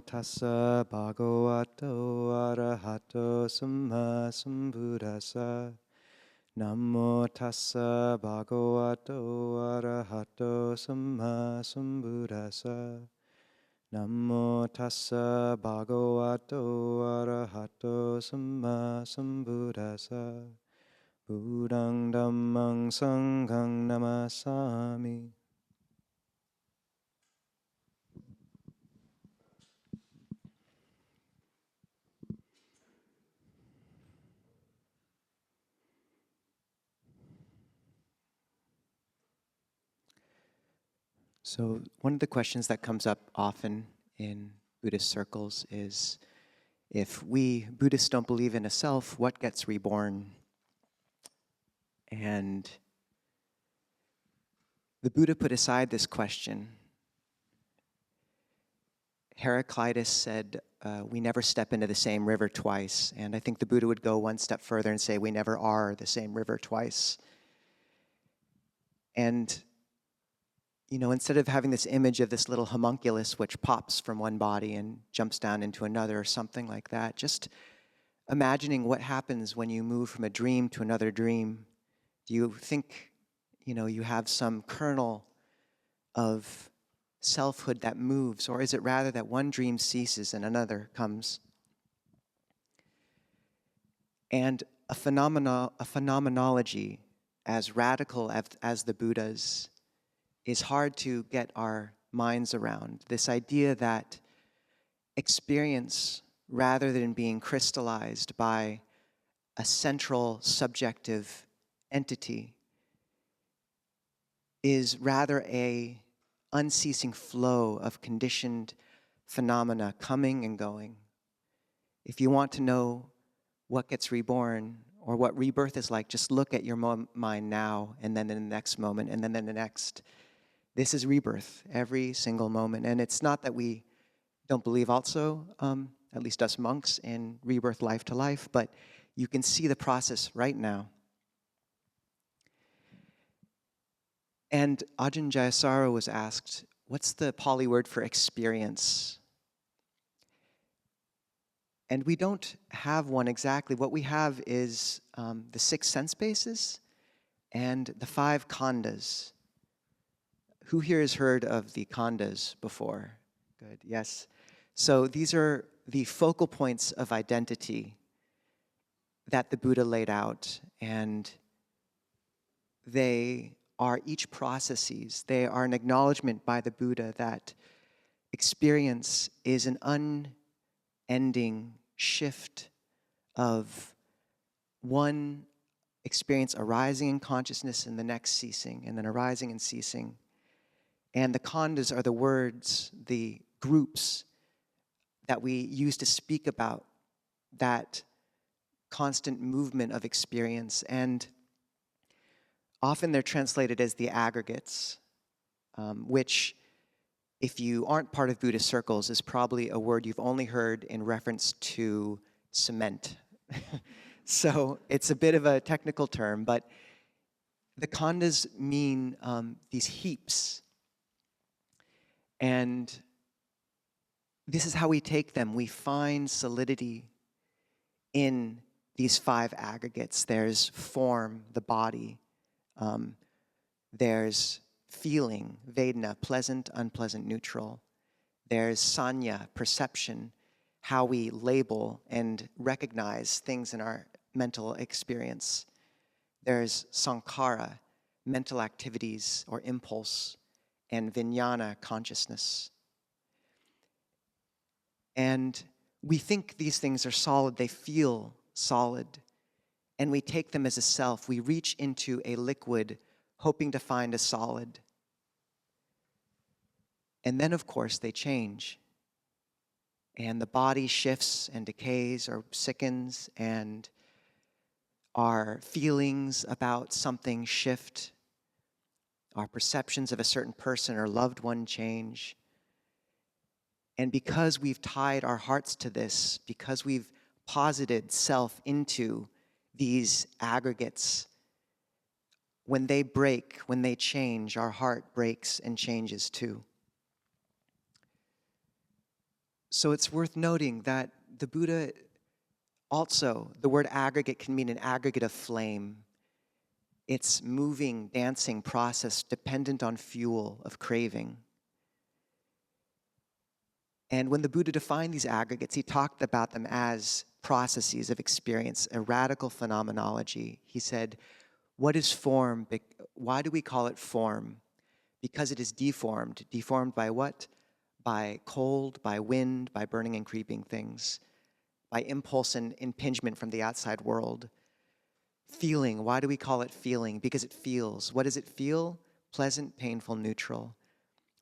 tassa bhagavato arahato samma sambuddhassa. Namo tassa bhagavato arahato samma sambuddhassa. Namo tassa bhagavato arahato samma sambuddhassa. Buddhaṃ Dhammāṃ Saṅghāṃ Namasami. So one of the questions that comes up often in Buddhist circles is, if we Buddhists don't believe in a self, what gets reborn? And the Buddha put aside this question. Heraclitus said, we never step into the same river twice. And I think the Buddha would go one step further and say, we never are the same river twice. And instead of having this image of this little homunculus which pops from one body and jumps down into another or something like that, just imagining what happens when you move from a dream to another dream. Do you think, you have some kernel of selfhood that moves, or is it rather that one dream ceases and another comes? And a phenomenology as radical as the Buddha's is hard to get our minds around. This idea that experience, rather than being crystallized by a central subjective entity, is rather a unceasing flow of conditioned phenomena coming and going. If you want to know what gets reborn or what rebirth is like, just look at your mind now, and then in the next moment, and then in the next. This is rebirth every single moment. And it's not that we don't believe also, at least us monks, in rebirth life to life, but you can see the process right now. And Ajahn Nisabho was asked, what's the Pali word for experience? And we don't have one exactly. What we have is the 6 sense bases and the 5 khandhas. Who here has heard of the khandhas before? Good, yes. So these are the focal points of identity that the Buddha laid out, and they are each processes. They are an acknowledgement by the Buddha that experience is an unending shift of one experience arising in consciousness and the next ceasing, and then arising and ceasing. And the khandhas are the words, the groups that we use to speak about that constant movement of experience. And often they're translated as the aggregates, which, if you aren't part of Buddhist circles, is probably a word you've only heard in reference to cement. So it's a bit of a technical term, but the khandhas mean these heaps. And this is how we take them. We find solidity in these 5 aggregates. There's form, the body. There's feeling, vedanā, pleasant, unpleasant, neutral. There's sañña, perception, how we label and recognize things in our mental experience. There's sankhara, mental activities or impulse, and viññāna, consciousness. And we think these things are solid, they feel solid, and we take them as a self. We reach into a liquid, hoping to find a solid. And then, of course, they change. And the body shifts and decays or sickens, and our feelings about something shift. Our perceptions of a certain person or loved one change. And because we've tied our hearts to this, because we've posited self into these aggregates, when they break, when they change, our heart breaks and changes too. So it's worth noting that the Buddha also, the word aggregate can mean an aggregate of flame. It's moving, dancing process dependent on fuel of craving. And when the Buddha defined these aggregates, he talked about them as processes of experience, a radical phenomenology. He said, what is form? Why do we call it form? Because it is deformed. Deformed by what? By cold, by wind, by burning and creeping things, by impulse and impingement from the outside world. Feeling, why do we call it feeling? Because it feels. What does it feel? Pleasant, painful, neutral.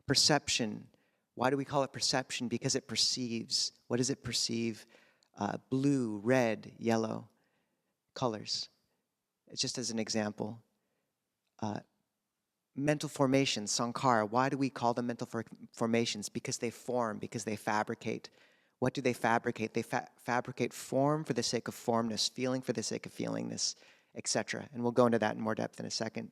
Perception, why do we call it perception? Because it perceives. What does it perceive? Blue, red, yellow colors. Just as an example. Mental formations, sankhara, why do we call them mental formations? Because they form, because they fabricate. What do they fabricate? They fabricate form for the sake of formness, feeling for the sake of feelingness, etc. And we'll go into that in more depth in a second.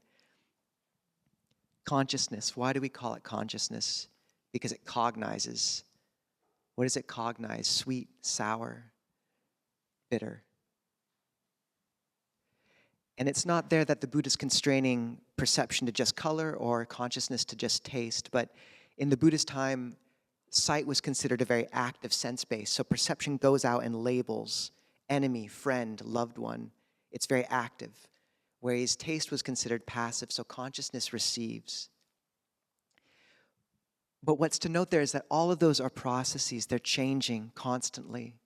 Consciousness, why do we call it consciousness? Because it cognizes. What does it cognize? Sweet, sour, bitter. And it's not there that the Buddha's constraining perception to just color or consciousness to just taste, but in the Buddha's time, sight was considered a very active sense base. So perception goes out and labels enemy, friend, loved one. It's very active. Whereas taste was considered passive, so consciousness receives. But what's to note there is that all of those are processes. They're changing constantly.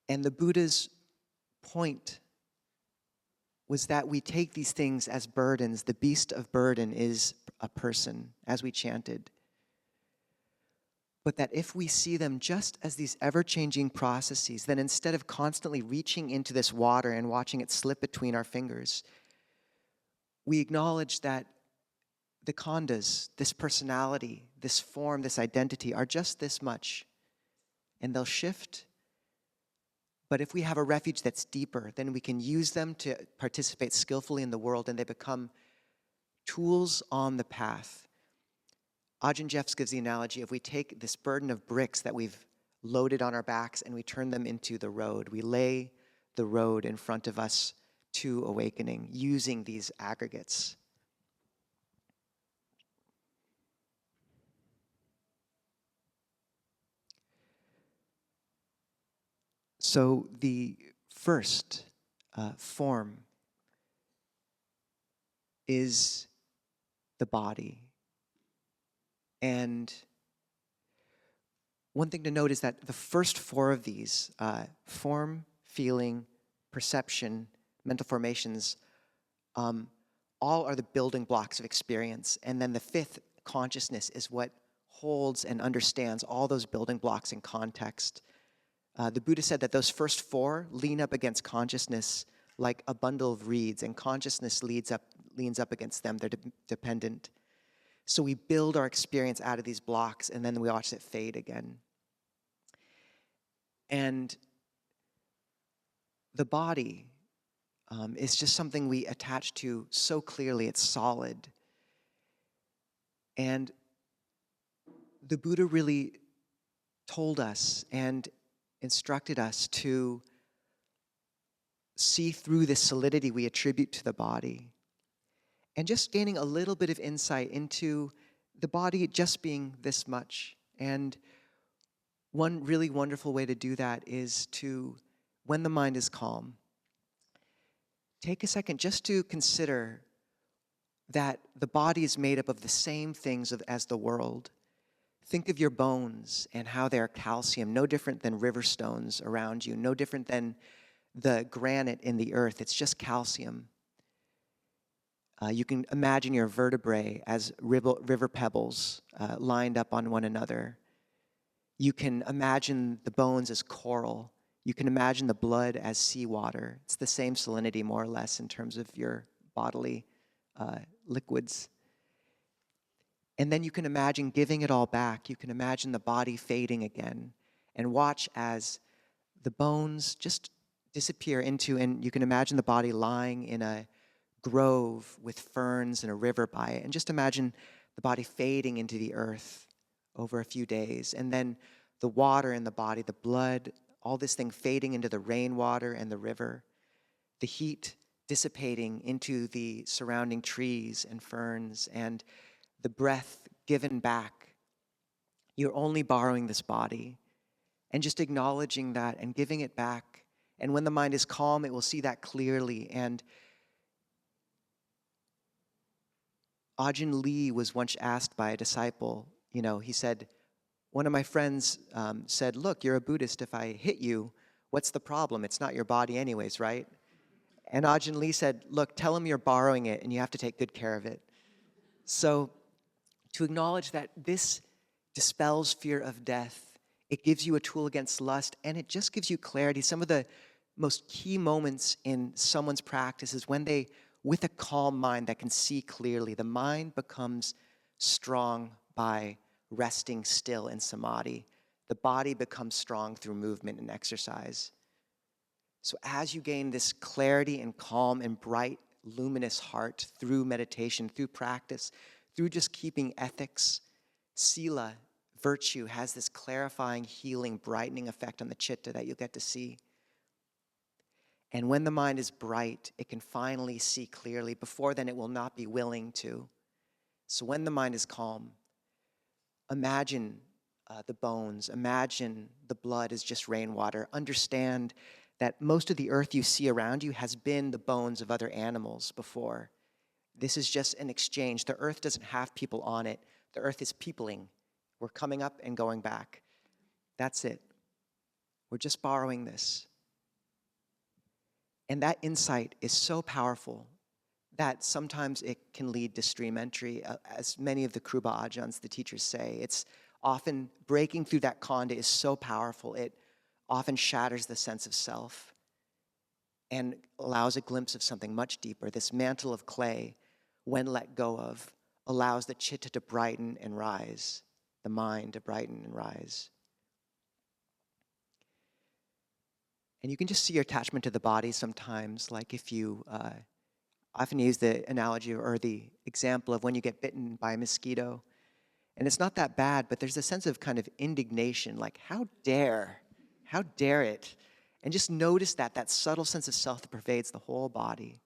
And the Buddha's point was that we take these things as burdens. The beast of burden is a person, as we chanted. But that if we see them just as these ever-changing processes, then instead of constantly reaching into this water and watching it slip between our fingers, we acknowledge that the khandhas, this personality, this form, this identity, are just this much. And they'll shift. But if we have a refuge that's deeper, then we can use them to participate skillfully in the world, and they become tools on the path. Ajahn Jeffs gives the analogy of we take this burden of bricks that we've loaded on our backs and we turn them into the road. We lay the road in front of us to awakening using these aggregates. So the first form is the body. And one thing to note is that the first four of these, form, feeling, perception, mental formations, all are the building blocks of experience. And then the fifth, consciousness, is what holds and understands all those building blocks in context. The Buddha said that those first four lean up against consciousness like a bundle of reeds, and consciousness leans up against them. They're dependent. So we build our experience out of these blocks, and then we watch it fade again. And the body is just something we attach to so clearly. It's solid. And the Buddha really told us and instructed us to see through the solidity we attribute to the body. And just gaining a little bit of insight into the body just being this much. And one really wonderful way to do that is to, when the mind is calm, take a second just to consider that the body is made up of the same things as the world. Think of your bones and how they're calcium, no different than river stones around you, no different than the granite in the earth. It's just calcium. You can imagine your vertebrae as river pebbles lined up on one another. You can imagine the bones as coral. You can imagine the blood as seawater. It's the same salinity, more or less, in terms of your bodily liquids. And then you can imagine giving it all back. You can imagine the body fading again, and watch as the bones just disappear into, and you can imagine the body lying in a grove with ferns and a river by it, and just imagine the body fading into the earth over a few days. And then the water in the body, the blood, all this thing fading into the rainwater and the river, the heat dissipating into the surrounding trees and ferns, and the breath given back. You're only borrowing this body, and just acknowledging that and giving it back. And when the mind is calm, it will see that clearly. And Ajahn Lee was once asked by a disciple, he said, one of my friends said, look, you're a Buddhist. If I hit you, what's the problem? It's not your body anyways, right? And Ajahn Lee said, look, tell him you're borrowing it and you have to take good care of it. So to acknowledge that this dispels fear of death, it gives you a tool against lust, and it just gives you clarity. Some of the most key moments in someone's practice is when they, with a calm mind that can see clearly, the mind becomes strong by resting still in samadhi. The body becomes strong through movement and exercise. So as you gain this clarity and calm and bright, luminous heart through meditation, through practice, through just keeping ethics, sila, virtue, has this clarifying, healing, brightening effect on the chitta that you'll get to see. And when the mind is bright, it can finally see clearly. Before then, it will not be willing to. So when the mind is calm, imagine the bones, imagine the blood is just rainwater. Understand that most of the earth you see around you has been the bones of other animals before. This is just an exchange. The earth doesn't have people on it. The earth is peopling. We're coming up and going back. That's it. We're just borrowing this. And that insight is so powerful that sometimes it can lead to stream entry. As many of the Kruba Ajahns, the teachers say, it's often breaking through that khandha is so powerful. It often shatters the sense of self and allows a glimpse of something much deeper. This mantle of clay, when let go of, allows the chitta to brighten and rise, the mind to brighten and rise. And you can just see your attachment to the body sometimes, like if you, often use the analogy or the example of when you get bitten by a mosquito. And it's not that bad, but there's a sense of kind of indignation, like how dare it? And just notice that subtle sense of self that pervades the whole body.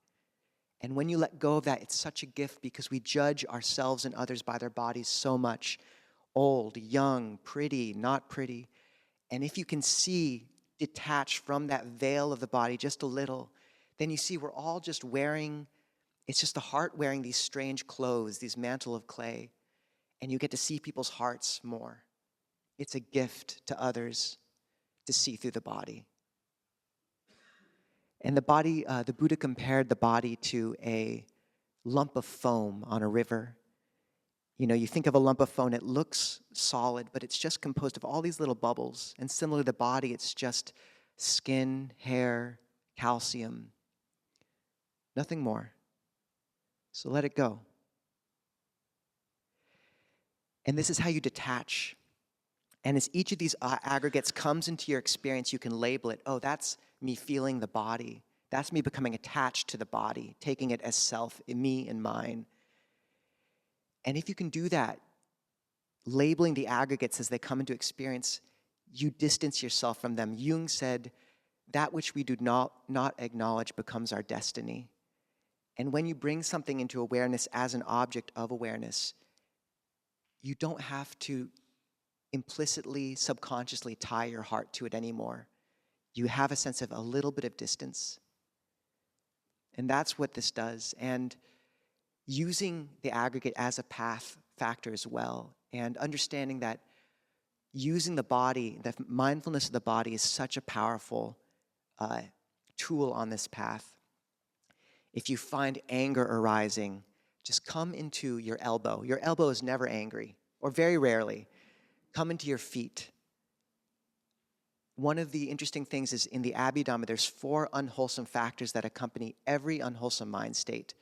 And when you let go of that, it's such a gift because we judge ourselves and others by their bodies so much. Old, young, pretty, not pretty. And if you can see detached from that veil of the body just a little, then you see we're all just wearing, it's just the heart wearing these strange clothes, these mantle of clay. And you get to see people's hearts more. It's a gift to others to see through the body. And the body, the Buddha compared the body to a lump of foam on a river. You think of a lump of foam, it looks solid, but it's just composed of all these little bubbles. And similar to the body, it's just skin, hair, calcium, nothing more. So let it go. And this is how you detach. And as each of these aggregates comes into your experience, you can label it. Oh, that's me feeling the body. That's me becoming attached to the body, taking it as self, me and mine. And if you can do that, labeling the aggregates as they come into experience, you distance yourself from them. Jung said, that which we do not acknowledge becomes our destiny. And when you bring something into awareness as an object of awareness, you don't have to implicitly, subconsciously tie your heart to it anymore. You have a sense of a little bit of distance. And that's what this does. And using the aggregate as a path factor as well, and understanding that using the body, the mindfulness of the body is such a powerful tool on this path. If you find anger arising, just come into your elbow. Your elbow is never angry, or very rarely. Come into your feet. One of the interesting things is in the Abhidhamma, there's 4 unwholesome factors that accompany every unwholesome mind state.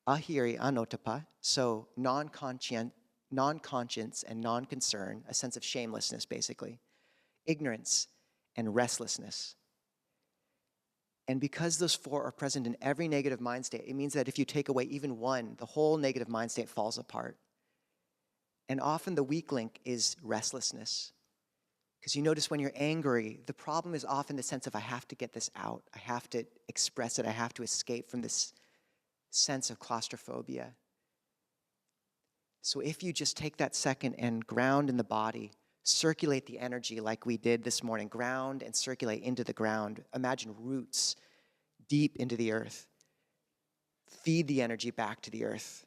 Ahiri anotapa, so non-conscience and non-concern, a sense of shamelessness basically. Ignorance and restlessness. And because those 4 are present in every negative mind state, it means that if you take away even one, the whole negative mind state falls apart. And often the weak link is restlessness. Because you notice when you're angry, the problem is often the sense of, I have to get this out. I have to express it. I have to escape from this sense of claustrophobia. So if you just take that second and ground in the body, circulate the energy like we did this morning, ground and circulate into the ground. Imagine roots deep into the earth. Feed the energy back to the earth.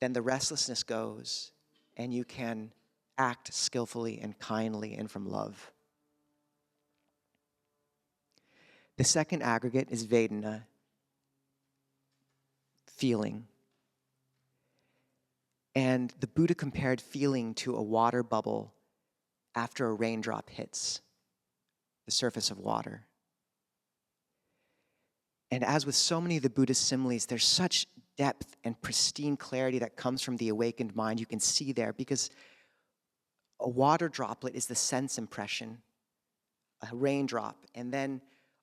Then the restlessness goes, and you can act skillfully and kindly and from love. The second aggregate is vedanā, feeling. And the Buddha compared feeling to a water bubble after a raindrop hits the surface of water. And as with so many of the Buddhist similes, there's such depth and pristine clarity that comes from the awakened mind. You can see there, because a water droplet is the sense impression, a raindrop, and then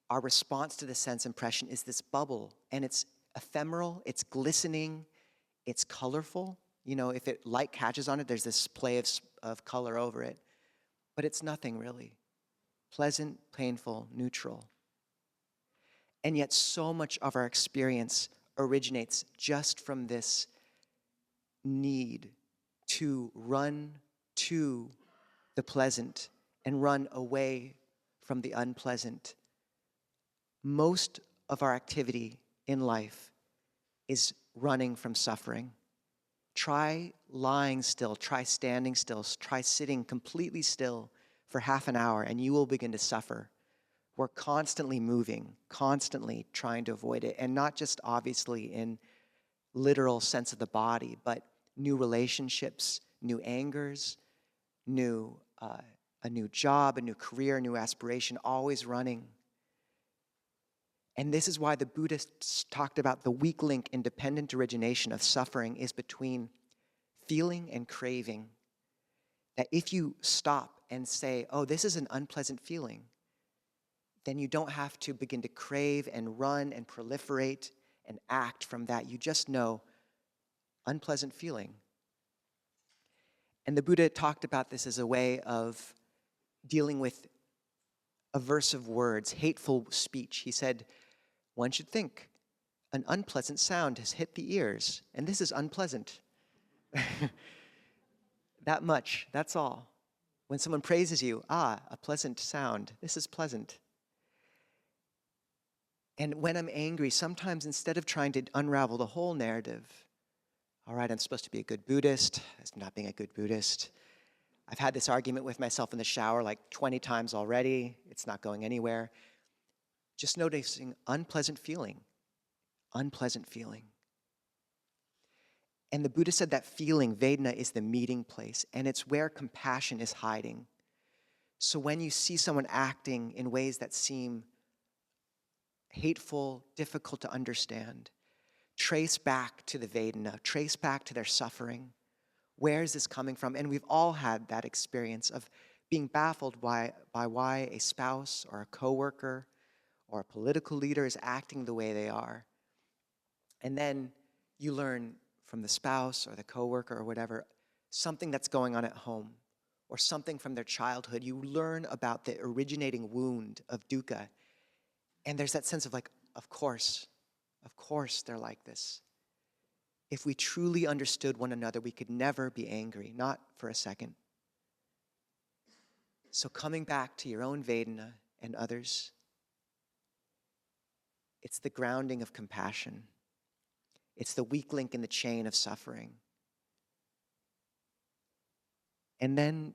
our response to the sense impression is this bubble, and it's ephemeral, it's glistening, it's colorful. You know, if light catches on it, there's this play of color over it, but it's nothing really. Pleasant, painful, neutral. And yet so much of our experience originates just from this need to run to the pleasant and run away from the unpleasant. Most of our activity in life is running from suffering. Try lying still, try standing still, try sitting completely still for half an hour, and you will begin to suffer. We're constantly moving, constantly trying to avoid it, and not just obviously in literal sense of the body, but new relationships, new angers, a new job, a new career, a new aspiration, always running. And this is why the Buddhists talked about the weak link independent origination of suffering is between feeling and craving. That if you stop and say, oh, this is an unpleasant feeling, then you don't have to begin to crave and run and proliferate and act from that. You just know, unpleasant feeling. And the Buddha talked about this as a way of dealing with aversive words, hateful speech. He said, one should think, an unpleasant sound has hit the ears, and this is unpleasant. That much, that's all. When someone praises you, a pleasant sound, this is pleasant. And when I'm angry, sometimes instead of trying to unravel the whole narrative, all right, I'm supposed to be a good Buddhist, that's not being a good Buddhist. I've had this argument with myself in the shower like 20 times already, it's not going anywhere. Just noticing unpleasant feeling, unpleasant feeling. And the Buddha said that feeling, vedanā, is the meeting place, and it's where compassion is hiding. So when you see someone acting in ways that seem hateful, difficult to understand, trace back to the vedanā, trace back to their suffering. Where is this coming from? And we've all had that experience of being baffled by why a spouse or a coworker or a political leader is acting the way they are. And then you learn from the spouse or the coworker or whatever, something that's going on at home or something from their childhood. You learn about the originating wound of dukkha. And there's that sense of like, of course they're like this. If we truly understood one another, we could never be angry, not for a second. So coming back to your own vedanā and others, it's the grounding of compassion. It's the weak link in the chain of suffering. And then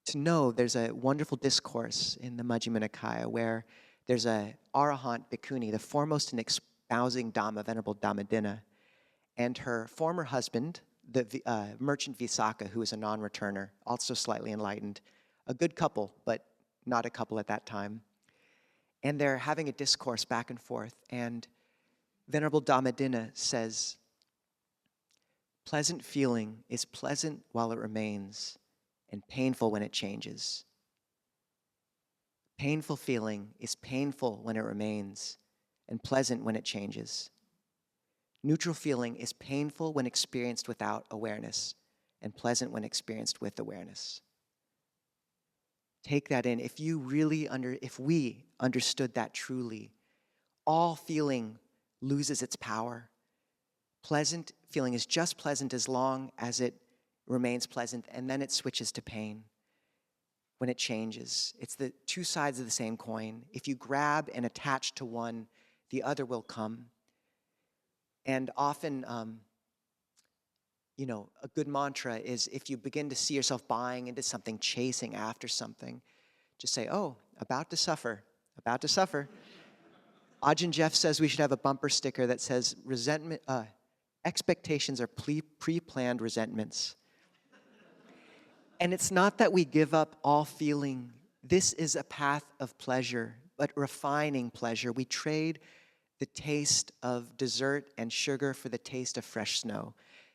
to know there's a wonderful discourse in the Majjhima Nikaya where there's a arahant bhikkhuni, the foremost in espousing Dhamma, Venerable Dhammadinna, and her former husband, the merchant Visakha, who is a non-returner, also slightly enlightened, a good couple, but not a couple at that time. And they're having a discourse back and forth, and Venerable Dhammadinna says, pleasant feeling is pleasant while it remains, and painful when it changes. Painful feeling is painful when it remains, and pleasant when it changes. Neutral feeling is painful when experienced without awareness, and pleasant when experienced with awareness. Take that in. If we understood that truly, all feeling loses its power. Pleasant feeling is just pleasant as long as it remains pleasant, and then it switches to pain when it changes. It's the two sides of the same coin. If you grab and attach to one, the other will come. And often, a good mantra is if you begin to see yourself buying into something, chasing after something, just say, oh, about to suffer, about to suffer. Ajahn Jeff says we should have a bumper sticker that says, expectations are pre-planned resentments. And it's not that we give up all feeling. This is a path of pleasure, but refining pleasure. We trade the taste of dessert and sugar for the taste of fresh snow.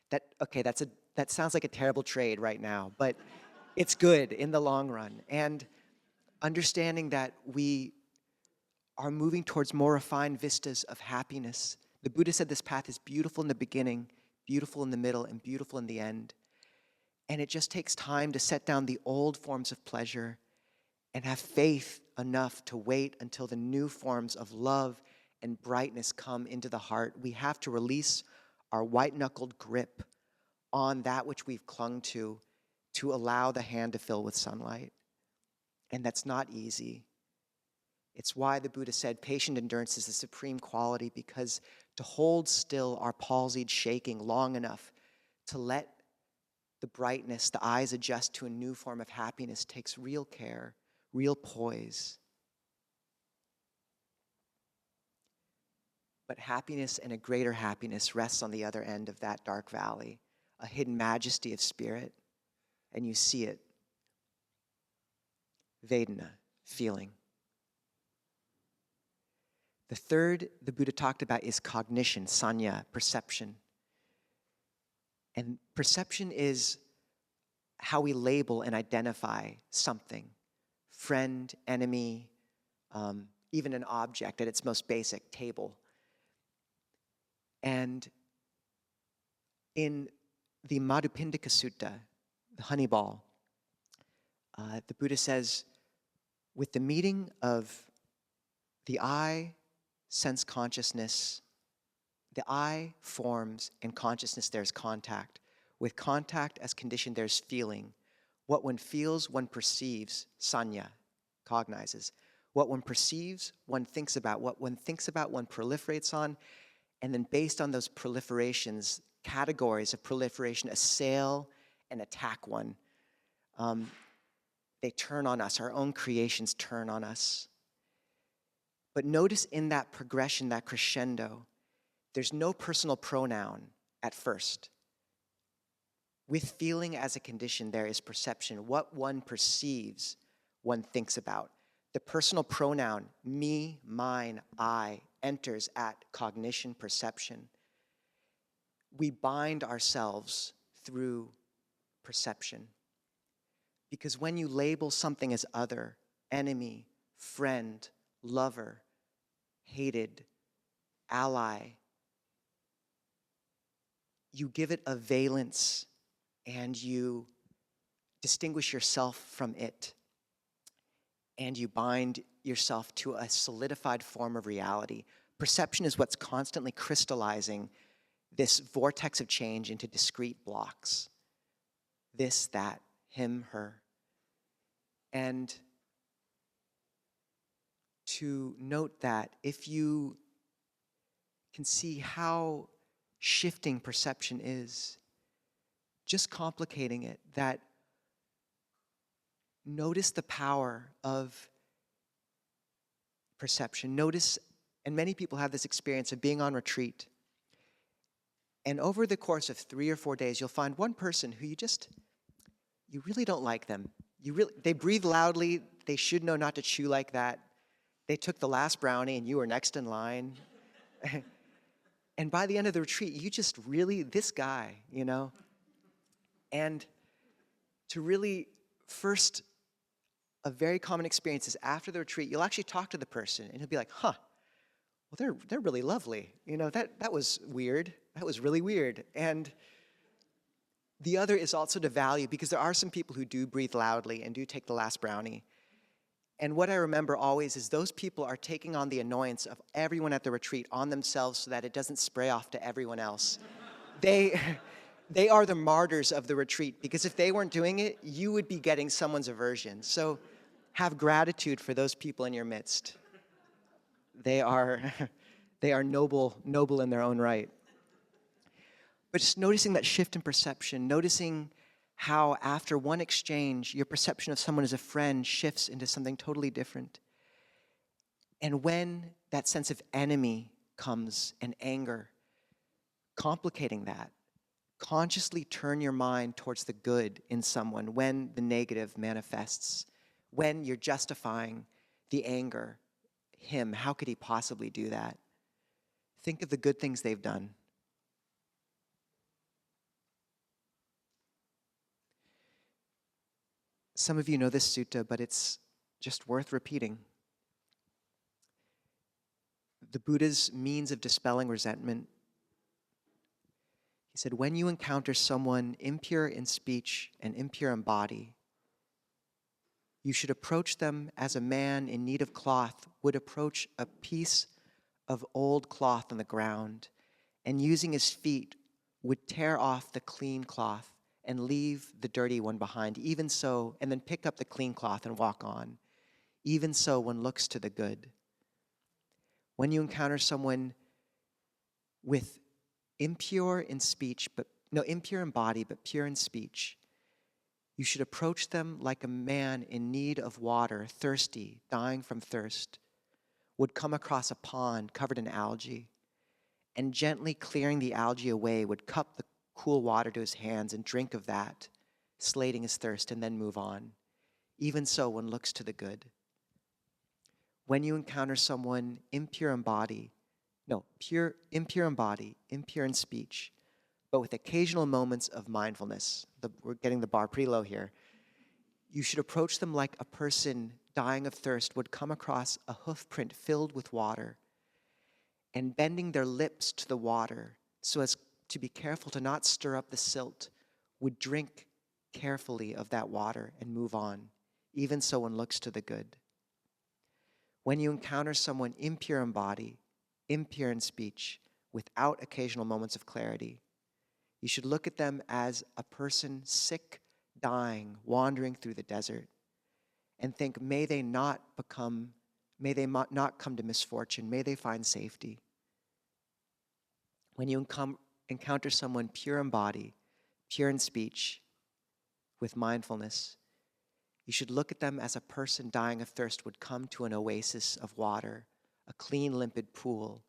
That sounds like a terrible trade right now, but it's good in the long run. And understanding that we are moving towards more refined vistas of happiness. The Buddha said this path is beautiful in the beginning, beautiful in the middle, and beautiful in the end. And it just takes time to set down the old forms of pleasure and have faith enough to wait until the new forms of love and brightness come into the heart. We have to release our white-knuckled grip on that which we've clung to allow the hand to fill with sunlight. And that's not easy. It's why the Buddha said patient endurance is the supreme quality, because to hold still our palsied shaking long enough to let the brightness, the eyes adjust to a new form of happiness takes real care, real poise. But happiness and a greater happiness rests on the other end of that dark valley, a hidden majesty of spirit, and you see it. Vedanā, feeling. The third the Buddha talked about is cognition, sañña, perception. And perception is how we label and identify something. Friend, enemy, even an object at its most basic, table. And in the Madhupindika Sutta, the honey ball, the Buddha says, with the meeting of the eye, sense consciousness, the eye forms, and consciousness, there's contact. With contact as condition, there's feeling. What one feels, one perceives, sañña, cognizes. What one perceives, one thinks about. What one thinks about, one proliferates on. And then based on those proliferations, categories of proliferation assail and attack one. They turn on us. Our own creations turn on us. But notice in that progression, that crescendo, there's no personal pronoun at first. With feeling as a condition, there is perception. What one perceives, one thinks about. The personal pronoun, me, mine, I, enters at cognition, perception. We bind ourselves through perception. Because when you label something as other, enemy, friend, lover, hated, ally, you give it a valence and you distinguish yourself from it. And you bind yourself to a solidified form of reality. Perception is what's constantly crystallizing this vortex of change into discrete blocks. This, that, him, her. And to note that if you can see how shifting perception is, just complicating it, that notice the power of perception. Notice, and many people have this experience of being on retreat. And over the course of 3 or 4 days, you'll find one person who you really don't like them. They breathe loudly. They should know not to chew like that. They took the last brownie and you were next in line. And by the end of the retreat, you just really, this guy, And to really, first, a very common experience is after the retreat, you'll actually talk to the person and he'll be like, well, they're really lovely. That was weird. That was really weird. And The other is also to value, because there are some people who do breathe loudly and do take the last brownie. And what I remember always is those people are taking on the annoyance of everyone at the retreat on themselves so that it doesn't spray off to everyone else. They are the martyrs of the retreat, because if they weren't doing it, you would be getting someone's aversion. So have gratitude for those people in your midst. They are noble in their own right. But just noticing that shift in perception, noticing how after one exchange, your perception of someone as a friend shifts into something totally different. And when that sense of enemy comes and anger, complicating that, consciously turn your mind towards the good in someone when the negative manifests, when you're justifying the anger. Him, how could he possibly do that? Think of the good things they've done. Some of you know this sutta, but it's just worth repeating. The Buddha's means of dispelling resentment. He said, when you encounter someone impure in speech and impure in body, you should approach them as a man in need of cloth would approach a piece of old cloth on the ground, and using his feet would tear off the clean cloth and leave the dirty one behind. Even so, and then pick up the clean cloth and walk on. Even so, one looks to the good. When you encounter someone with impure in body, but pure in speech, you should approach them like a man in need of water, thirsty, dying from thirst, would come across a pond covered in algae, and gently clearing the algae away, would cup the cool water to his hands and drink of that, slating his thirst, and then move on. Even so, one looks to the good. When you encounter someone impure in body, impure in speech, but with occasional moments of mindfulness, we're getting the bar pretty low here, you should approach them like a person dying of thirst would come across a hoof print filled with water, and bending their lips to the water so as to be careful to not stir up the silt, would drink carefully of that water and move on. Even so, one looks to the good. When you encounter someone impure in body, impure in speech, without occasional moments of clarity, you should look at them as a person sick, dying, wandering through the desert, and think, may they not come to misfortune, may they find safety. When you encounter someone pure in body, pure in speech, with mindfulness, you should look at them as a person dying of thirst would come to an oasis of water, a clean, limpid pool,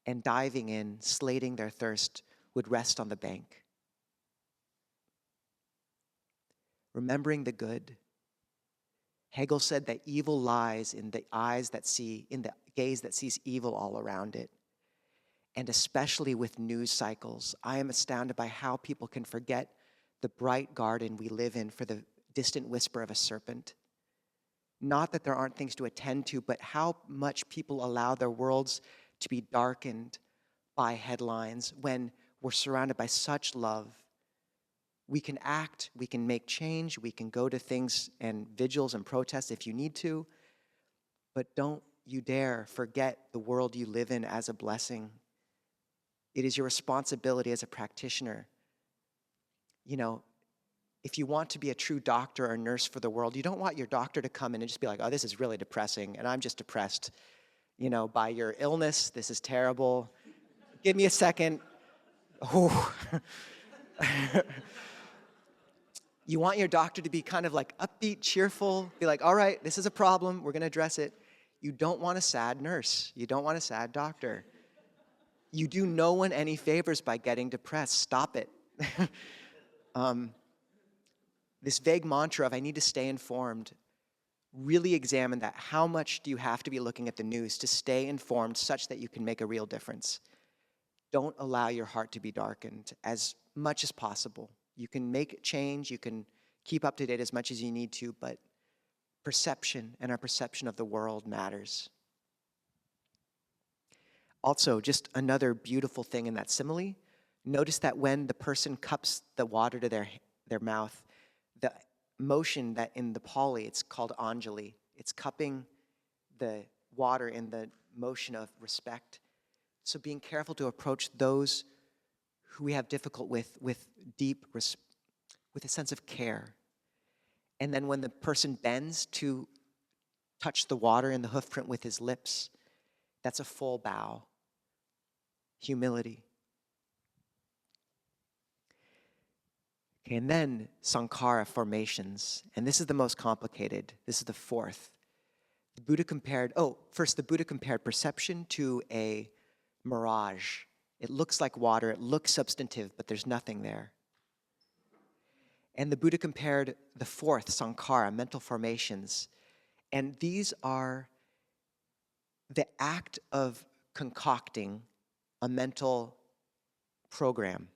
and diving in, slating their thirst, would rest on the bank. Remembering the good. Hegel said that evil lies in the gaze that sees evil all around it. And especially with news cycles, I am astounded by how people can forget the bright garden we live in for the distant whisper of a serpent. Not that there aren't things to attend to, but how much people allow their worlds to be darkened by headlines when we're surrounded by such love. We can act, we can make change, we can go to things and vigils and protests if you need to, but don't you dare forget the world you live in as a blessing. It is your responsibility as a practitioner. If you want to be a true doctor or nurse for the world, you don't want your doctor to come in and just be like, oh, this is really depressing, and I'm just depressed, by your illness. This is terrible. Give me a second. Oh. You want your doctor to be kind of like upbeat, cheerful, be like, all right, this is a problem, we're going to address it. You don't want a sad nurse. You don't want a sad doctor. You do no one any favors by getting depressed. Stop it. This vague mantra of I need to stay informed, really examine that. How much do you have to be looking at the news to stay informed such that you can make a real difference? Don't allow your heart to be darkened as much as possible. You can make change, you can keep up to date as much as you need to, but perception and our perception of the world matters. Also, just another beautiful thing in that simile, Notice that when the person cups the water to their mouth, the motion that in the Pali, it's called Anjali. It's cupping the water in the motion of respect. So being careful to approach those who we have difficult with deep, with a sense of care. And then when the person bends to touch the water in the hoof print with his lips, that's a full bow. Humility. Okay, and then sankhara, formations. And this is the most complicated. This is the fourth. The Buddha compared perception to a mirage. It looks like water, it looks substantive, but there's nothing there. And the Buddha compared the fourth, sankhara, mental formations. And these are the act of concocting a mental program.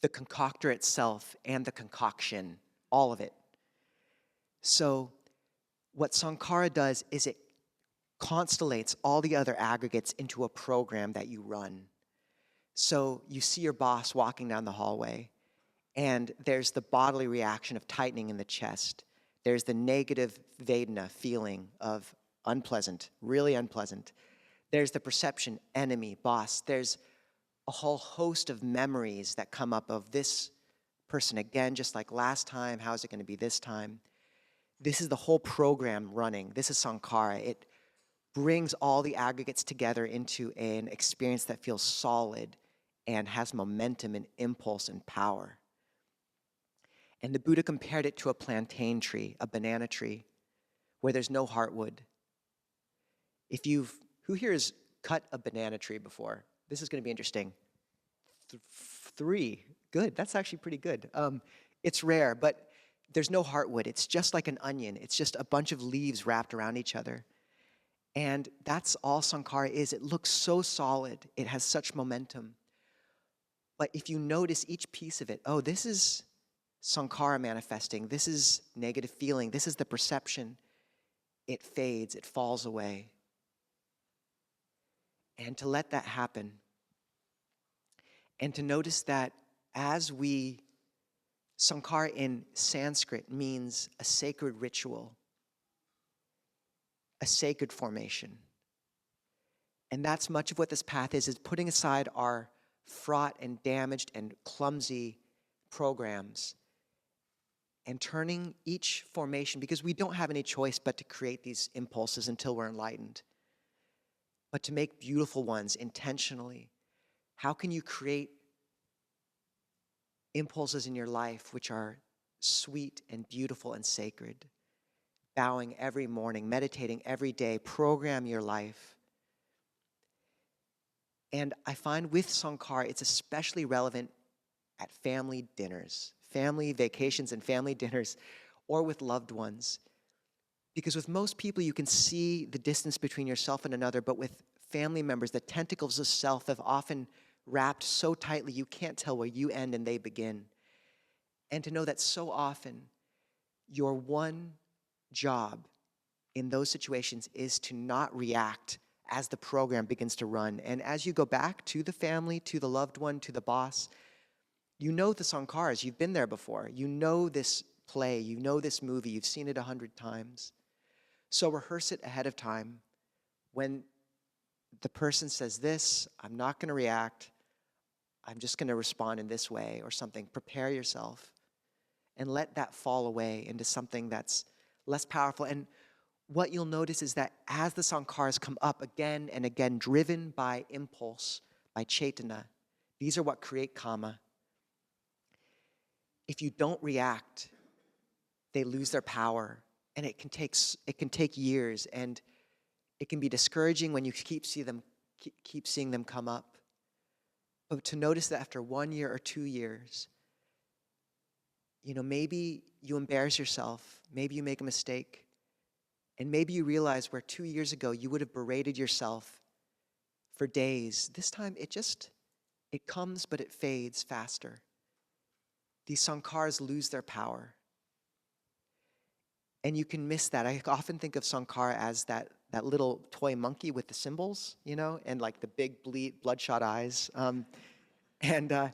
The concoctor itself and the concoction, all of it. So what sankhara does is it constellates all the other aggregates into a program that you run. So you see your boss walking down the hallway, and there's the bodily reaction of tightening in the chest. There's the negative vedanā feeling of unpleasant, really unpleasant. There's the perception, enemy, boss. There's a whole host of memories that come up of this person again, just like last time. How is it going to be this time? This is the whole program running. This is sankhara. It brings all the aggregates together into an experience that feels solid and has momentum and impulse and power. And the Buddha compared it to a plantain tree, a banana tree, where there's no heartwood. Who here has cut a banana tree before? This is going to be interesting. 3, good, that's actually pretty good. It's rare, but there's no heartwood. It's just like an onion. It's just a bunch of leaves wrapped around each other. And that's all sankhara is. It looks so solid. It has such momentum. But if you notice each piece of it, oh, this is sankhara manifesting. This is negative feeling. This is the perception. It fades. It falls away. And to let that happen. And to notice that sankhara in Sanskrit means a sacred ritual, a sacred formation. And that's much of what this path is putting aside our fraught and damaged and clumsy programs and turning each formation, because we don't have any choice but to create these impulses until we're enlightened, but to make beautiful ones intentionally. How can you create impulses in your life which are sweet and beautiful and sacred? Bowing every morning, meditating every day, program your life. And I find with sankhara, it's especially relevant at family dinners, family vacations and family dinners, or with loved ones. Because with most people, you can see the distance between yourself and another, but with family members, the tentacles of self have often wrapped so tightly you can't tell where you end and they begin. And to know that so often your one job in those situations is to not react as the program begins to run. And as you go back to the family, to the loved one, to the boss, you know the sankharas, you've been there before. You know this play, you know this movie, you've seen it 100 times. So rehearse it ahead of time. When the person says this, I'm not going to react. I'm just going to respond in this way or something. Prepare yourself and let that fall away into something that's less powerful. And what you'll notice is that as the sankharas come up again and again, driven by impulse, by chaitana, these are what create kama. If you don't react, they lose their power, and it can take years, and it can be discouraging when you keep seeing them come up. But to notice that after 1 year or 2 years, maybe you embarrass yourself, maybe you make a mistake, and maybe you realize where 2 years ago you would have berated yourself for days. This time it comes, but it fades faster. These sankharas lose their power. And you can miss that. I often think of sankhara as that little toy monkey with the symbols, and like the big bloodshot eyes. And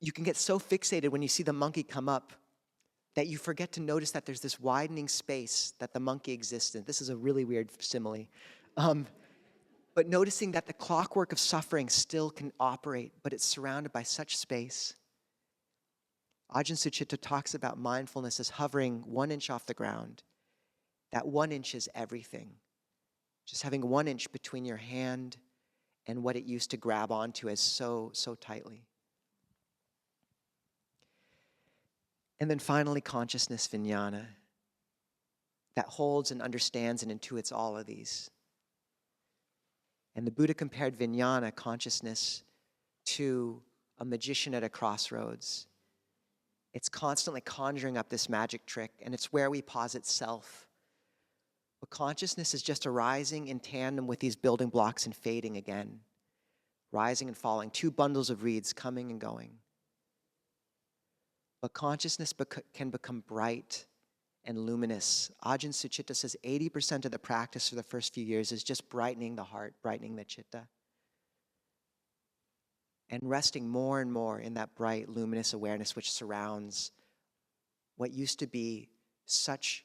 you can get so fixated when you see the monkey come up that you forget to notice that there's this widening space that the monkey exists in. This is a really weird simile. But noticing that the clockwork of suffering still can operate, but it's surrounded by such space. Ajahn Sucitta talks about mindfulness as hovering 1 inch off the ground. That 1 inch is everything. Just having 1 inch between your hand and what it used to grab onto as so tightly. And then finally, consciousness, viññāna, that holds and understands and intuits all of these. And the Buddha compared viññāna, consciousness, to a magician at a crossroads. It's constantly conjuring up this magic trick, and it's where we posit self. But consciousness is just arising in tandem with these building blocks and fading again. Rising and falling, 2 bundles of reeds coming and going. But consciousness can become bright and luminous. Ajahn Sucitta says 80% of the practice for the first few years is just brightening the heart, brightening the citta. And resting more and more in that bright, luminous awareness which surrounds what used to be such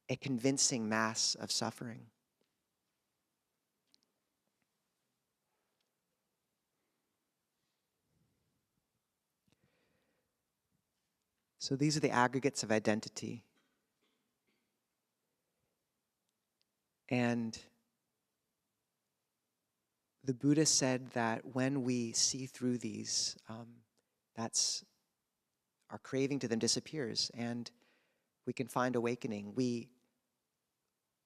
a convincing mass of suffering. So these are the aggregates of identity. And the Buddha said that when we see through these, that's our craving to them disappears and we can find awakening. We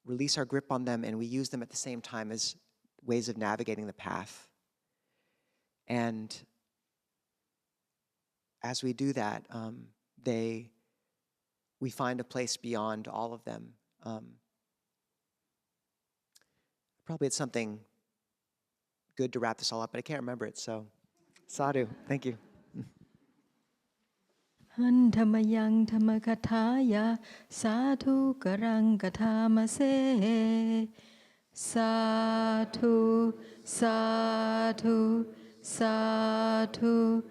release our grip on them and we use them at the same time as ways of navigating the path. And as we do that, we find a place beyond all of them. Probably it's something good to wrap this all up, but I can't remember it, so sadhu, thank you. Handhamayang dhammakathaya sadhu karang kathamase sadhu sadhu sadhu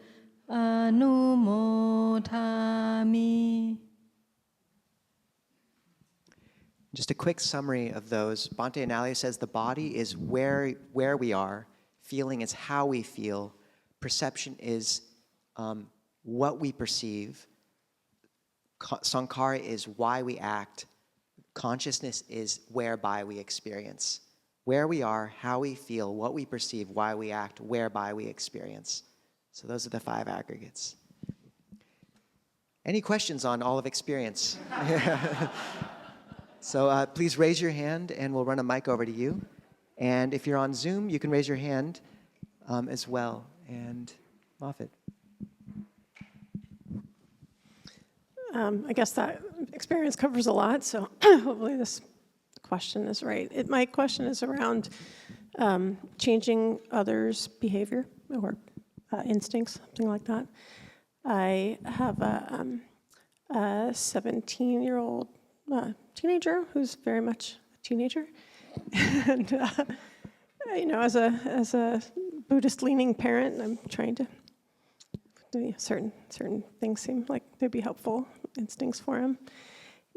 anumodhami. Just a quick summary of those. Bhante Analayo says the body is where we are, feeling is how we feel, perception is what we perceive, sankhara is why we act, consciousness is whereby we experience. Where we are, how we feel, what we perceive, why we act, whereby we experience. So those are the 5 aggregates. Any questions on all of experience? So please raise your hand and we'll run a mic over to you. And if you're on Zoom, you can raise your hand as well. And Moffitt. I guess that experience covers a lot, so hopefully this question is right. My question is around changing others' behavior or instincts, something like that. I have a 17-year-old teenager who's very much a teenager, and as a Buddhist-leaning parent, I'm trying to do certain things seem like they'd be helpful instincts for him,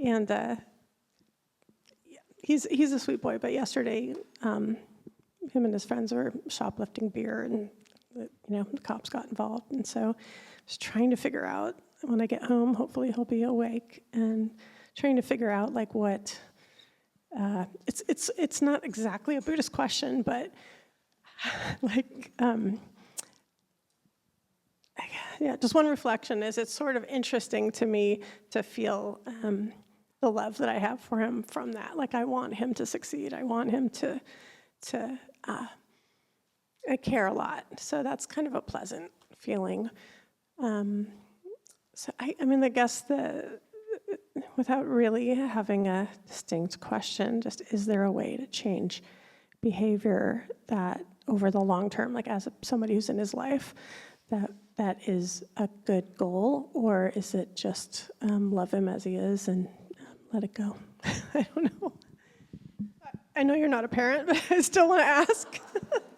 and he's a sweet boy. But yesterday, him and his friends were shoplifting beer, and the cops got involved, and so I was trying to figure out when I get home. Hopefully, he'll be awake and trying to figure out like what. It's not exactly a Buddhist question, but like. Just one reflection is it's sort of interesting to me to feel the love that I have for him from that. Like I want him to succeed. I want him to I care a lot. So that's kind of a pleasant feeling. So I guess without really having a distinct question, just is there a way to change behavior that over the long term, like as somebody who's in his life, that is a good goal, or is it just love him as he is and let it go? I don't know. I know you're not a parent, but I still want to ask.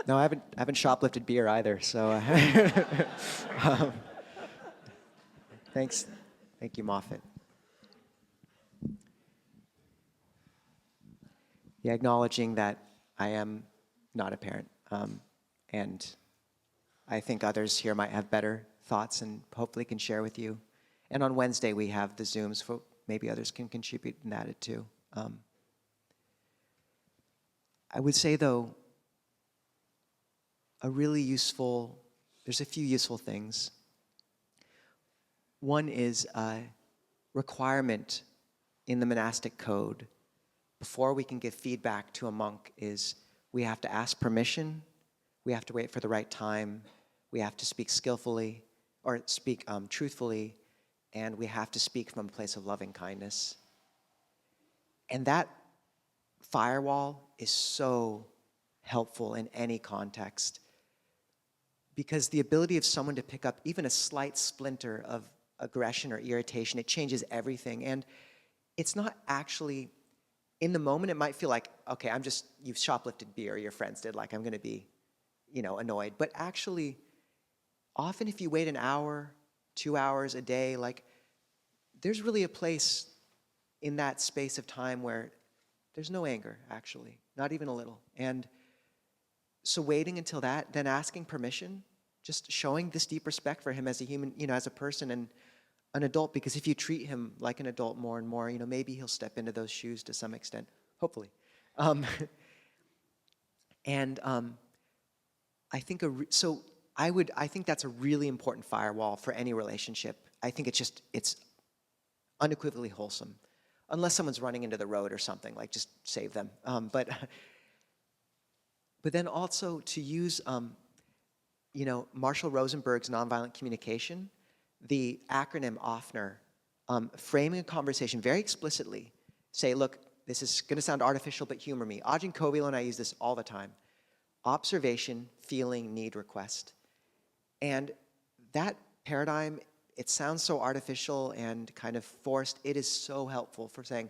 No, I haven't shoplifted beer either, so um, thanks. Thank you, Moffat. Yeah, acknowledging that I am not a parent, and I think others here might have better thoughts and hopefully can share with you. And on Wednesday, we have the Zooms, for maybe others can contribute and add it too. I would say, though, there's a few useful things. One is a requirement in the monastic code before we can give feedback to a monk is we have to ask permission, we have to wait for the right time, we have to speak skillfully, or speak truthfully, and we have to speak from a place of loving kindness. And that firewall is so helpful in any context, because the ability of someone to pick up even a slight splinter of aggression or irritation, it changes everything. And it's not actually, in the moment, it might feel like, okay, you've shoplifted beer, your friends did, like I'm gonna be, annoyed. But actually, often if you wait an hour, 2 hours a day, like there's really a place in that space of time where there's no anger, actually, not even a little. And so waiting until that, then asking permission, just showing this deep respect for him as a human, as a person and an adult, because if you treat him like an adult more and more, maybe he'll step into those shoes to some extent, hopefully. I think I think that's a really important firewall for any relationship. I think it's unequivocally wholesome, unless someone's running into the road or something, like just save them. But then also to use, Marshall Rosenberg's nonviolent communication, the acronym OFNER, framing a conversation very explicitly. Say, look, this is going to sound artificial, but humor me. Ajahn Kovilo and I use this all the time. Observation, feeling, need, request. And that paradigm, it sounds so artificial and kind of forced. It is so helpful for saying,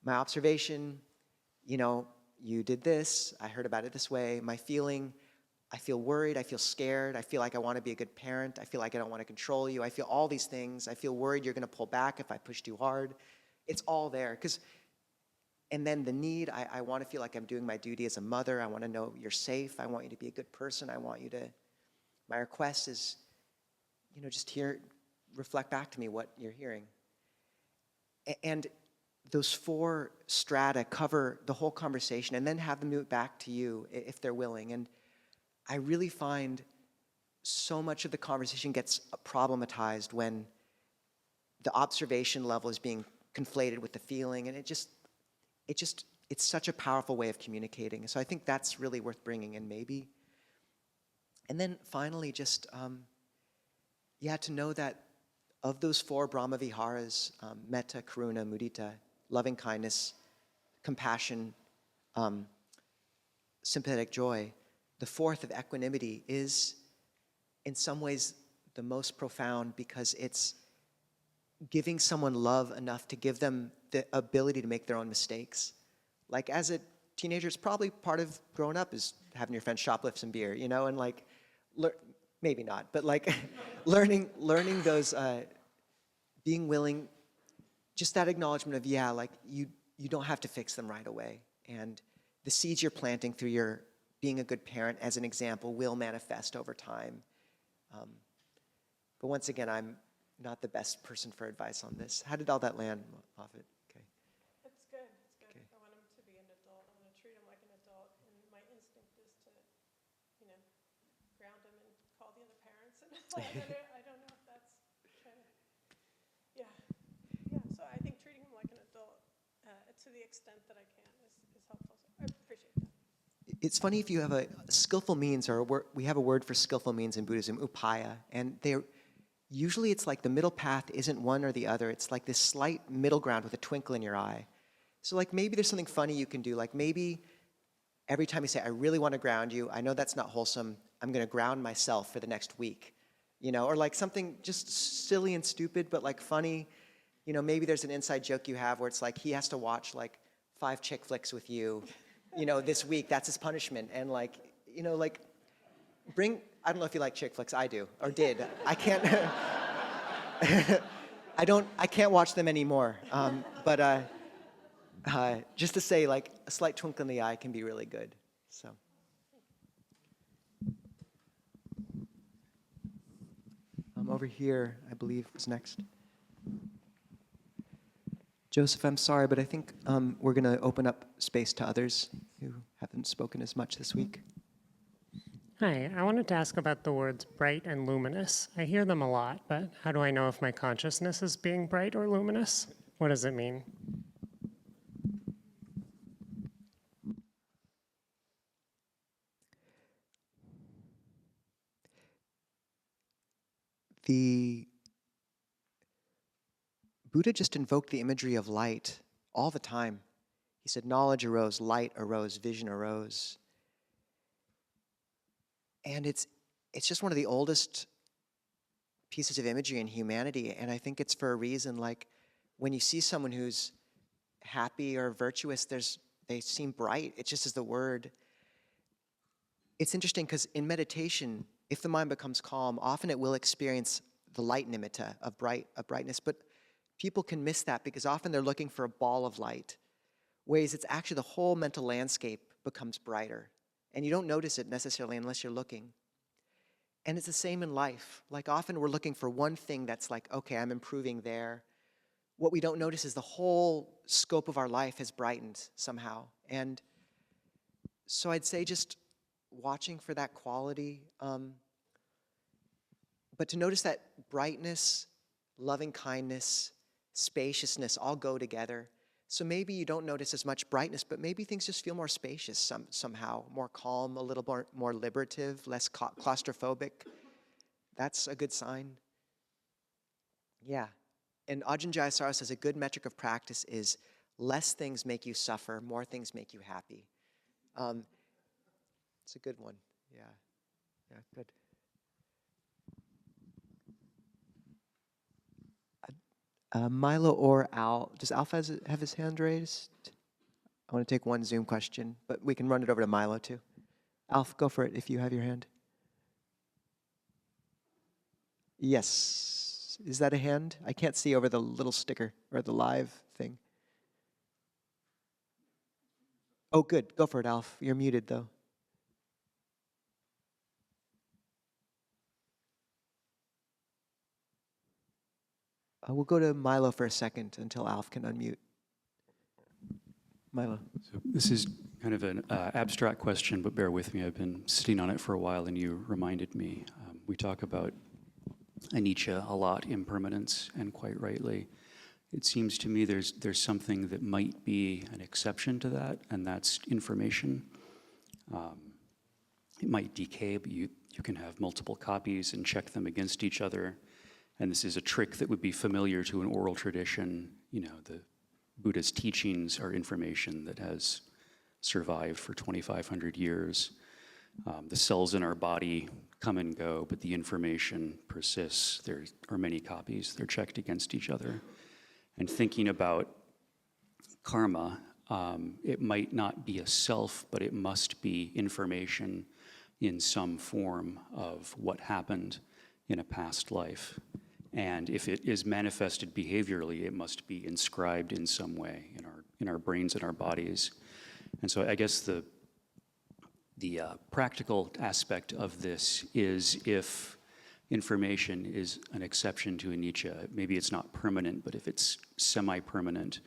my observation, you did this, I heard about it this way. My feeling, I feel worried, I feel scared, I feel like I want to be a good parent, I feel like I don't want to control you, I feel all these things, I feel worried you're going to pull back if I push too hard. It's all there. And then the need, I want to feel like I'm doing my duty as a mother, I want to know you're safe, I want you to be a good person, my request is, just reflect back to me what you're hearing. And those 4 strata cover the whole conversation and then have them move back to you if they're willing. And I really find so much of the conversation gets problematized when the observation level is being conflated with the feeling, and it's such a powerful way of communicating. So I think that's really worth bringing in maybe. And then finally, just, to know that of those 4 Brahma Viharas, metta, karuna, mudita, loving kindness, compassion, sympathetic joy, the 4th of equanimity is in some ways the most profound, because it's giving someone love enough to give them the ability to make their own mistakes. Like as a teenager, it's probably part of growing up is having your friends shoplift some beer, and like, maybe not, but like learning those, being willing, just that acknowledgement of, like you don't have to fix them right away. And the seeds you're planting through your being a good parent, as an example, will manifest over time. But once again, I'm not the best person for advice on this. How did all that land, Moffat? Okay. It's good. Okay. I want him to be an adult. I want to treat him like an adult. And my instinct is to, ground him and call the other parents. And I don't know if that's kind of, yeah. So I think treating him like an adult, to the extent that I can, is helpful. So I appreciate that. It's funny, if you have a skillful means, we have a word for skillful means in Buddhism, upaya, and usually it's like the middle path isn't one or the other. It's like this slight middle ground with a twinkle in your eye. So like maybe there's something funny you can do. Like maybe every time you say, I really want to ground you, I know that's not wholesome, I'm going to ground myself for the next week. Or like something just silly and stupid, but like funny. Maybe there's an inside joke you have where it's like he has to watch like 5 chick flicks with you, this week. That's his punishment. And like, you know, like, I don't know if you like chick flicks, I do, or did. I can't, I can't watch them anymore. But just to say, like, a slight twinkle in the eye can be really good, so. Over here, I believe, was next. Joseph, I'm sorry, but I think we're going to open up space to others who haven't spoken as much this week. Hi, I wanted to ask about the words bright and luminous. I hear them a lot, but how do I know if my consciousness is being bright or luminous? What does it mean? The Buddha just invoked the imagery of light all the time. He said knowledge arose, light arose, vision arose. And it's just one of the oldest pieces of imagery in humanity, and I think it's for a reason. Like, when you see someone who's happy or virtuous, they seem bright. It just is the word. It's interesting because in meditation, if the mind becomes calm, often it will experience the light nimitta of brightness, but people can miss that because often they're looking for a ball of light, whereas it's actually the whole mental landscape becomes brighter, and you don't notice it necessarily unless you're looking. And it's the same in life. Like, often we're looking for one thing that's like, okay, I'm improving there. What we don't notice is the whole scope of our life has brightened somehow. And so I'd say just watching for that quality, but to notice that brightness, loving kindness, spaciousness all go together. So maybe you don't notice as much brightness, but maybe things just feel more spacious somehow, more calm, a little more liberative, less claustrophobic. That's a good sign. Yeah. And Ajahn Nisabho says a good metric of practice is less things make you suffer, more things make you happy. It's a good one. Yeah. Yeah, good. Milo or Al, does Alf have his hand raised? I want to take one Zoom question, but we can run it over to Milo too. Alf, go for it if you have your hand. Yes. Is that a hand? I can't see over the little sticker or the live thing. Oh, good. Go for it, Alf. You're muted, though. We'll go to Milo for a second until Alf can unmute. Milo. So this is kind of an abstract question, but bear with me. I've been sitting on it for a while, and you reminded me. We talk about anicca a lot, impermanence, and quite rightly. It seems to me there's something that might be an exception to that, and that's information. It might decay, but you can have multiple copies and check them against each other. And this is a trick that would be familiar to an oral tradition. You know, the Buddha's teachings are information that has survived for 2,500 years. The cells in our body come and go, but the information persists. There are many copies. They're checked against each other. And thinking about karma, it might not be a self, but it must be information in some form of what happened in a past life. And if it is manifested behaviorally, it must be inscribed in some way in our brains and our bodies. And so I guess the practical aspect of this is if information is an exception to anicca, maybe it's not permanent, but if it's semi-permanent,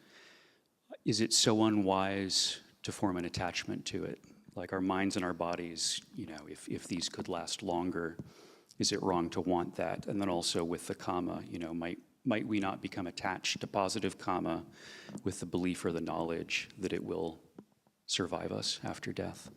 is it so unwise to form an attachment to it? Like our minds and our bodies, you know, if these could last longer, is it wrong to want that? And then also with the karma, you know, might we not become attached to positive karma with the belief or the knowledge that it will survive us after death?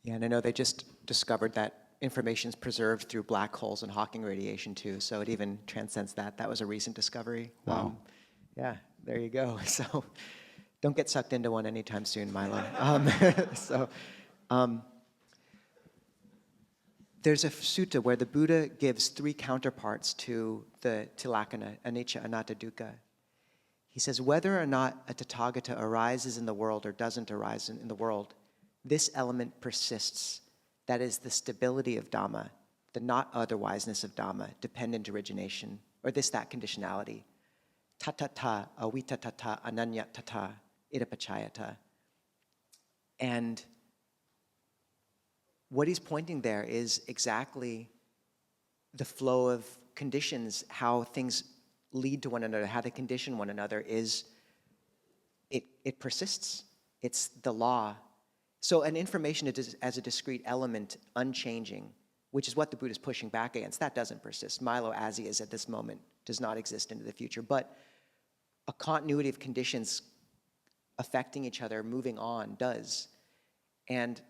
Yeah, and I know they just discovered that information is preserved through black holes and Hawking radiation too, so it even transcends that. That was a recent discovery. Wow. Yeah, there you go. So don't get sucked into one anytime soon, Milo. There's a sutta where the Buddha gives three counterparts to the tilakkhana, anicca, anatta, dukkha. He says whether or not a Tathagata arises in the world or doesn't arise in the world this element persists. That is the stability of Dhamma, the not otherwiseness of Dhamma, dependent origination, or that conditionality. Tatata, avitatata, ananyatata, idapachayata. And what he's pointing there is exactly the flow of conditions, how things lead to one another, how they condition one another is, it persists. It's the law. So an information as a discrete element, unchanging, which is what the Buddha is pushing back against, that doesn't persist. Milo as he is at this moment does not exist into the future. But a continuity of conditions affecting each other, moving on, does. And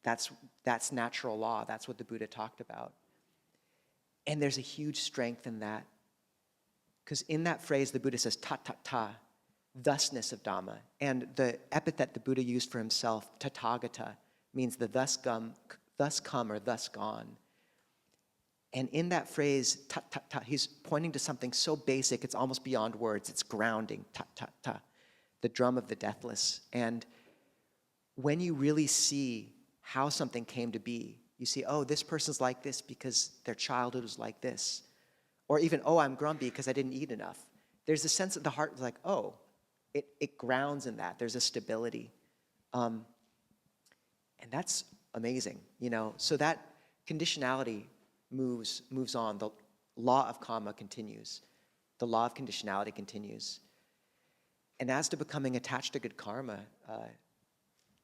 that's natural law. That's what the Buddha talked about. And there's a huge strength in that. Because in that phrase, the Buddha says, ta, ta, ta, thusness of Dhamma. And the epithet the Buddha used for himself, tathagata, means the thus come or thus gone. And in that phrase, ta, ta, ta, he's pointing to something so basic, it's almost beyond words. It's grounding, ta, ta, ta, the drum of the deathless. And when you really see how something came to be, you see, oh, this person's like this because their childhood was like this. Or even, oh, I'm grumpy because I didn't eat enough. There's a sense of the heart like, oh, it grounds in that. There's a stability. And that's amazing, you know. So that conditionality moves on. The law of karma continues. The law of conditionality continues. And as to becoming attached to good karma,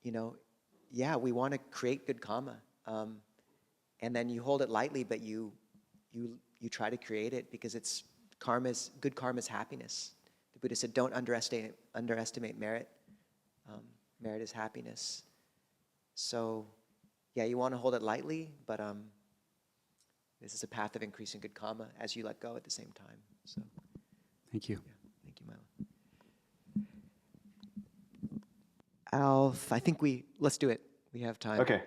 you know, yeah, we want to create good karma. And then you hold it lightly, but you try to create it because good karma is happiness. The Buddha said, don't underestimate merit. Merit is happiness. So, yeah, you want to hold it lightly, but this is a path of increasing good karma as you let go at the same time. So, Thank you. yeah, thank you, Milo. Alf, I think let's do it. We have time. Okay.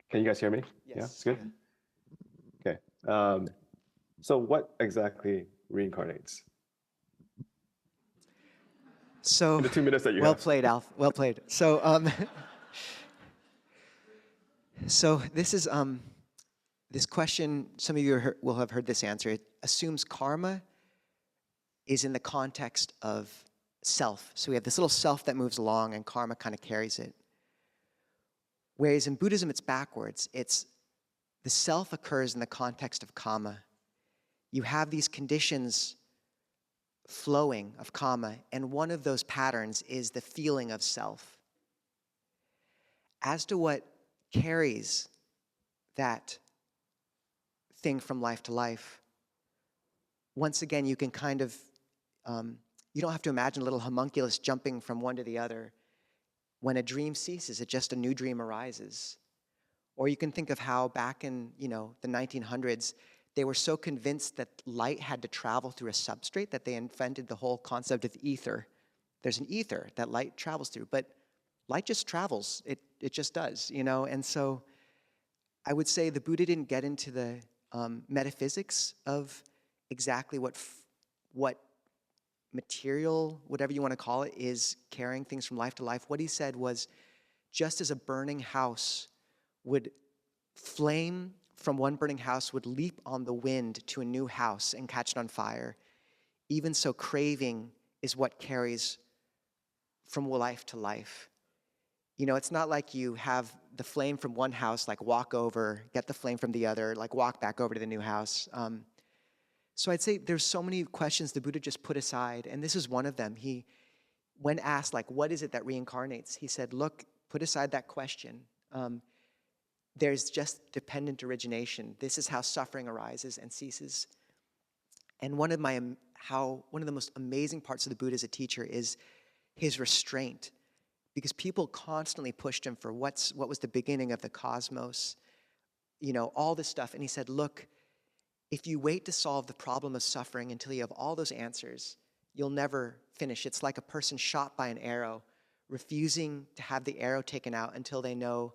Can you guys hear me? Yes. Yeah, it's good? Okay. So what exactly reincarnates? So, In the 2 minutes that you well have. played, Alf. Well played. So, so this is this question. Some of you will have heard this answer. It assumes karma is in the context of self. So we have this little self that moves along, and karma kind of carries it. Whereas in Buddhism, it's backwards. It's the self occurs in the context of karma. You have these conditions flowing of karma, and one of those patterns is the feeling of self. As to what carries that thing from life to life, once again, you can kind of, you don't have to imagine a little homunculus jumping from one to the other. When a dream ceases, just a new dream arises. Or you can think of how back in, the 1900s, they were so convinced that light had to travel through a substrate that they invented the whole concept of ether. There's an ether that light travels through, but light just travels. It just does, And so I would say the Buddha didn't get into the metaphysics of exactly what material, whatever you want to call it, is carrying things from life to life. What he said was, just as a burning house would flame from one burning house would leap on the wind to a new house and catch it on fire, even so craving is what carries from life to life. It's not like you have the flame from one house, like walk over, get the flame from the other, like walk back over to the new house. So I'd say there's so many questions the Buddha just put aside, and this is one of them. When asked, like, what is it that reincarnates? He said, look, put aside that question. There's just dependent origination. This is how suffering arises and ceases. And one of the most amazing parts of the Buddha as a teacher is his restraint, because people constantly pushed him for what was the beginning of the cosmos, all this stuff. And he said, look, if you wait to solve the problem of suffering until you have all those answers, you'll never finish. It's like a person shot by an arrow, refusing to have the arrow taken out until they know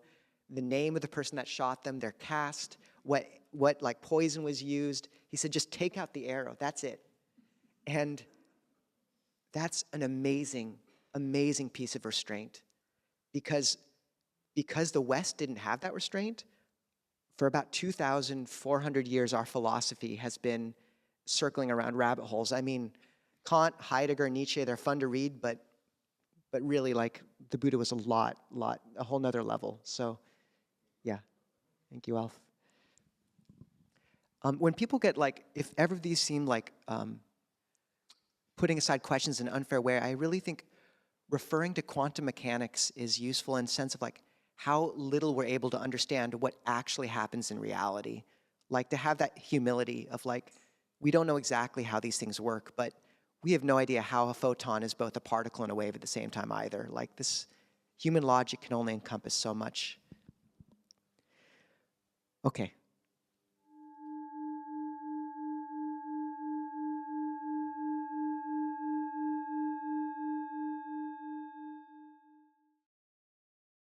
the name of the person that shot them, their caste, what like poison was used. He said, just take out the arrow, that's it. And that's an amazing, amazing piece of restraint, because because the West didn't have that restraint, for about 2,400 years, our philosophy has been circling around rabbit holes. I mean, Kant, Heidegger, Nietzsche, they're fun to read, but really, like, the Buddha was a whole nother level. So, yeah. Thank you, Alf. When people get, like, if ever these seem like putting aside questions in an unfair way, I really think referring to quantum mechanics is useful in the sense of, like, how little we're able to understand what actually happens in reality. Like, to have that humility of, like, we don't know exactly how these things work, but we have no idea how a photon is both a particle and a wave at the same time either. Like, this human logic can only encompass so much. Okay.